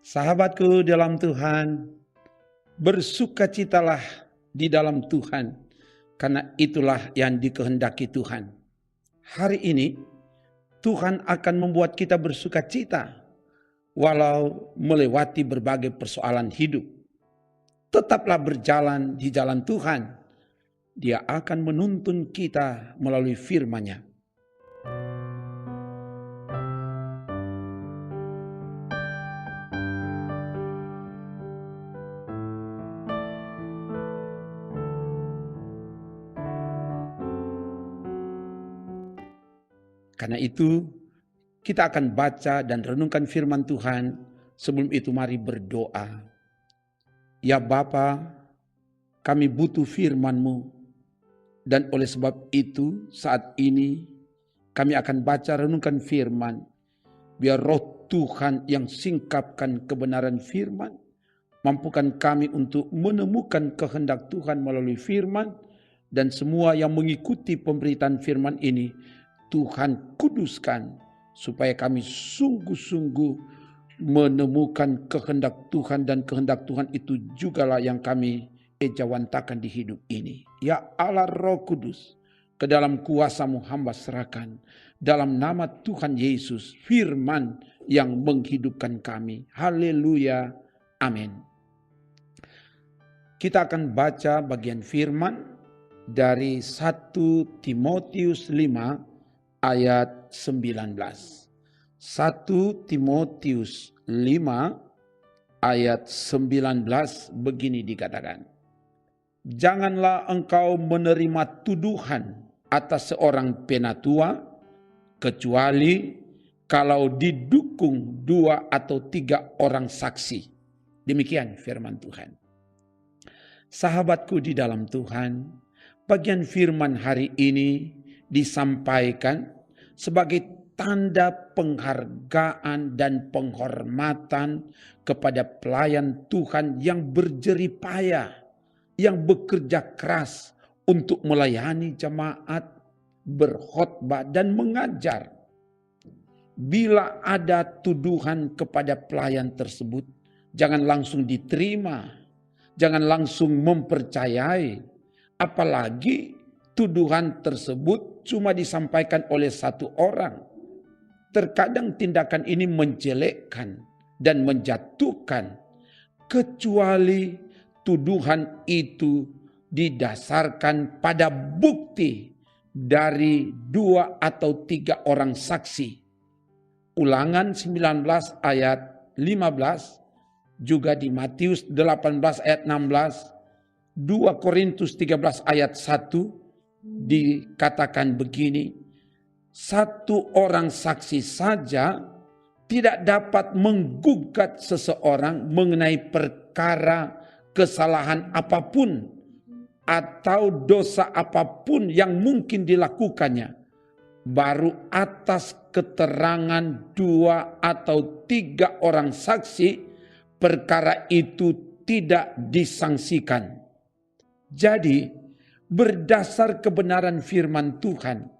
Sahabatku dalam Tuhan, bersukacitalah di dalam Tuhan, karena itulah yang dikehendaki Tuhan. Hari ini, Tuhan akan membuat kita bersukacita, walau melewati berbagai persoalan hidup. Tetaplah berjalan di jalan Tuhan, Dia akan menuntun kita melalui firman-Nya. Karena itu, kita akan baca dan renungkan firman Tuhan. Sebelum itu mari berdoa. Ya Bapa, kami butuh firman-Mu. Dan oleh sebab itu saat ini kami akan baca renungkan firman. Biar roh Tuhan yang singkapkan kebenaran firman. Mampukan kami untuk menemukan kehendak Tuhan melalui firman. Dan semua yang mengikuti pemberitaan firman ini Tuhan kuduskan supaya kami sungguh-sungguh menemukan kehendak Tuhan, dan kehendak Tuhan itu jugalah yang kami ejawantakan di hidup ini. Ya Allah Roh Kudus, ke dalam kuasa-Mu hamba serahkan, dalam nama Tuhan Yesus, firman yang menghidupkan kami. Haleluya, amin. Kita akan baca bagian firman dari 1 Timotius 5 ayat 19. 1 Timotius 5 ayat 19 begini dikatakan. Janganlah engkau menerima tuduhan atas seorang penatua, kecuali kalau didukung 2 atau 3 orang saksi. Demikian firman Tuhan. Sahabatku di dalam Tuhan, bagian firman hari ini disampaikan sebagai tanda penghargaan dan penghormatan kepada pelayan Tuhan yang berjerih payah, yang bekerja keras untuk melayani jemaat, berkhotbah dan mengajar. Bila ada tuduhan kepada pelayan tersebut, jangan langsung diterima, jangan langsung mempercayai, apalagi tuduhan tersebut cuma disampaikan oleh satu orang. Terkadang tindakan ini menjelekkan dan menjatuhkan, kecuali tuduhan itu didasarkan pada bukti dari 2 atau 3 orang saksi. Ulangan 19 ayat 15, juga di Matius 18 ayat 16, 2 Korintus 13 ayat 1, dikatakan begini, 1 orang saksi saja tidak dapat menggugat seseorang mengenai perkara kesalahan apapun atau dosa apapun yang mungkin dilakukannya. Baru atas keterangan 2 atau 3 orang saksi, perkara itu tidak disangsikan. Jadi, berdasar kebenaran firman Tuhan,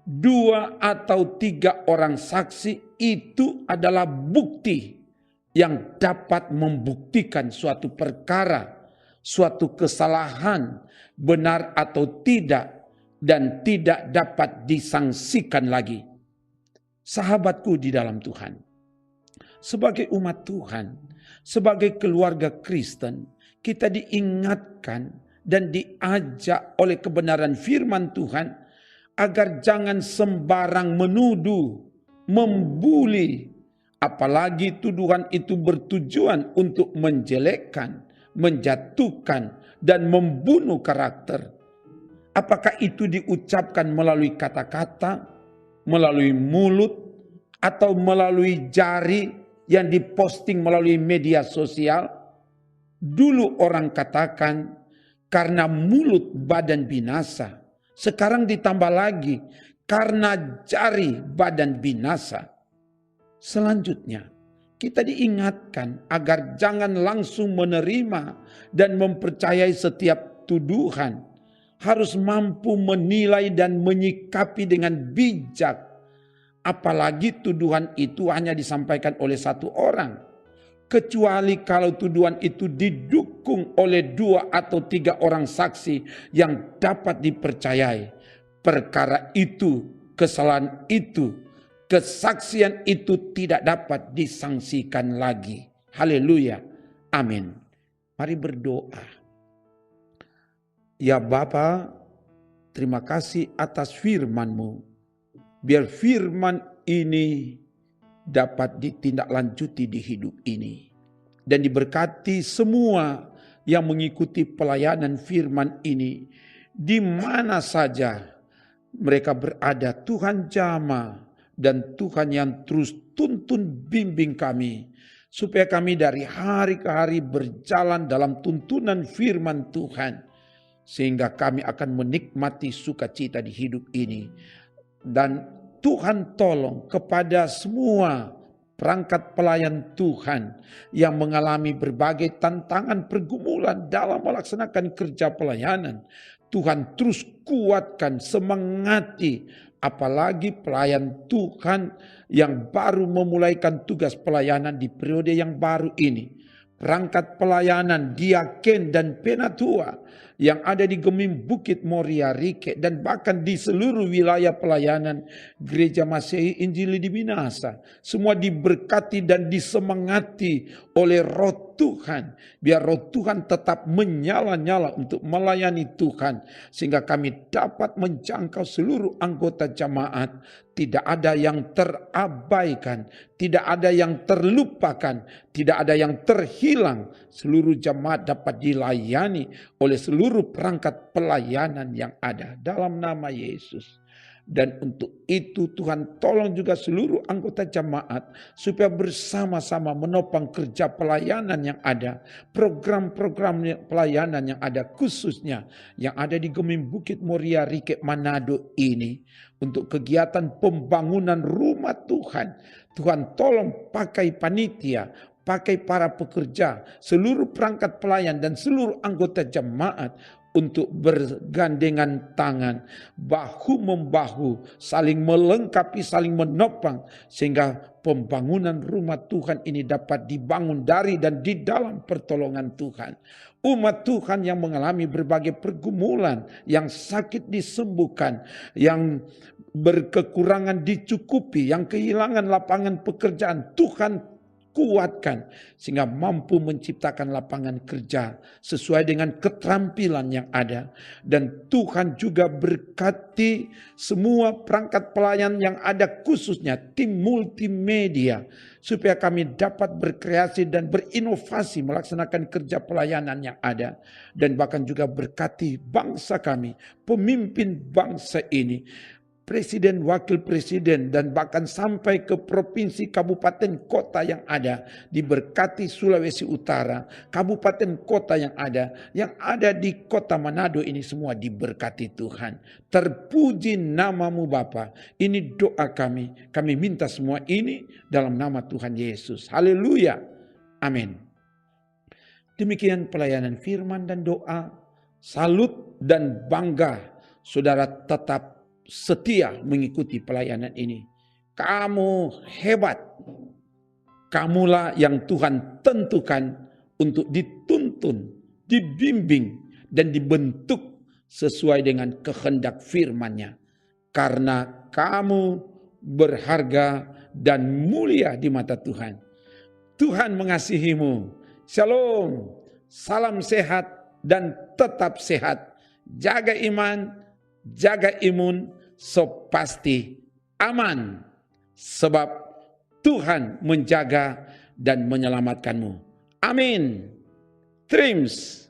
2 atau 3 orang saksi itu adalah bukti yang dapat membuktikan suatu perkara, suatu kesalahan, benar atau tidak, dan tidak dapat disangsikan lagi. Sahabatku di dalam Tuhan, sebagai umat Tuhan, sebagai keluarga Kristen, kita diingatkan dan diajak oleh kebenaran firman Tuhan agar jangan sembarang menuduh, membuli, apalagi tuduhan itu bertujuan untuk menjelekkan, menjatuhkan, dan membunuh karakter. Apakah itu diucapkan melalui kata-kata, melalui mulut, atau melalui jari yang diposting melalui media sosial? Dulu orang katakan, karena mulut badan binasa. Sekarang ditambah lagi, karena jari badan binasa. Selanjutnya, kita diingatkan agar jangan langsung menerima dan mempercayai setiap tuduhan. Harus mampu menilai dan menyikapi dengan bijak. Apalagi tuduhan itu hanya disampaikan oleh satu orang. kecuali kalau tuduhan itu didukung oleh 2 atau 3 orang saksi yang dapat dipercayai. Perkara itu, kesalahan itu, kesaksian itu tidak dapat disangsikan lagi. Haleluya. Amin. Mari berdoa. Ya Bapa, terima kasih atas firman-Mu. Biar firman ini dapat ditindaklanjuti di hidup ini. Dan diberkati semua yang mengikuti pelayanan firman ini. Di mana saja mereka berada, Tuhan jamah dan Tuhan yang terus tuntun bimbing kami. Supaya kami dari hari ke hari berjalan dalam tuntunan firman Tuhan. Sehingga kami akan menikmati sukacita di hidup ini. Dan Tuhan tolong kepada semua perangkat pelayan Tuhan yang mengalami berbagai tantangan pergumulan dalam melaksanakan kerja pelayanan. Tuhan terus kuatkan, semangati, apalagi pelayan Tuhan yang baru memulaikan tugas pelayanan di periode yang baru ini. Perangkat pelayanan Diaken dan Penatua yang ada di Gemim Bukit Moria Rike dan bahkan di seluruh wilayah pelayanan Gereja Masehi Injili di Minasa. Semua diberkati dan disemangati oleh Roh Tuhan. Biar Roh Tuhan tetap menyala-nyala untuk melayani Tuhan. Sehingga kami dapat menjangkau seluruh anggota jemaat. Tidak ada yang terabaikan, tidak ada yang terlupakan, tidak ada yang terhilang. Seluruh jemaat dapat dilayani oleh seluruh perangkat pelayanan yang ada dalam nama Yesus. Dan untuk itu Tuhan tolong juga seluruh anggota jemaat supaya bersama-sama menopang kerja pelayanan yang ada, program-program pelayanan yang ada, khususnya yang ada di Gemim Bukit Moria Rike Manado ini, untuk kegiatan pembangunan rumah Tuhan. Tuhan tolong pakai panitia, pakai para pekerja, seluruh perangkat pelayan dan seluruh anggota jemaat untuk bergandengan tangan, bahu-membahu, saling melengkapi, saling menopang, sehingga pembangunan rumah Tuhan ini dapat dibangun dari dan di dalam pertolongan Tuhan. Umat Tuhan yang mengalami berbagai pergumulan, yang sakit disembuhkan, yang berkekurangan dicukupi, yang kehilangan lapangan pekerjaan, Tuhan kuatkan sehingga mampu menciptakan lapangan kerja sesuai dengan keterampilan yang ada. Dan Tuhan juga berkati semua perangkat pelayan yang ada, khususnya tim multimedia, supaya kami dapat berkreasi dan berinovasi melaksanakan kerja pelayanan yang ada. Dan bahkan juga berkati bangsa kami, pemimpin bangsa ini, presiden, wakil presiden, dan bahkan sampai ke provinsi, kabupaten, kota yang ada. Diberkati Sulawesi Utara, kabupaten, kota yang ada di kota Manado ini semua diberkati Tuhan. Terpuji namamu Bapa. Ini doa kami. Kami minta semua ini dalam nama Tuhan Yesus. Haleluya. Amin. Demikian pelayanan firman dan doa. Salut dan bangga saudara tetap setia mengikuti pelayanan ini. Kamu hebat. Kamulah yang Tuhan tentukan untuk dituntun, dibimbing, dan dibentuk sesuai dengan kehendak firman-Nya. Karena kamu berharga dan mulia di mata Tuhan. Tuhan mengasihimu. Shalom. Salam sehat dan tetap sehat. Jaga iman, jaga imun, so pasti aman. Sebab Tuhan menjaga dan menyelamatkanmu. Amin. Trims.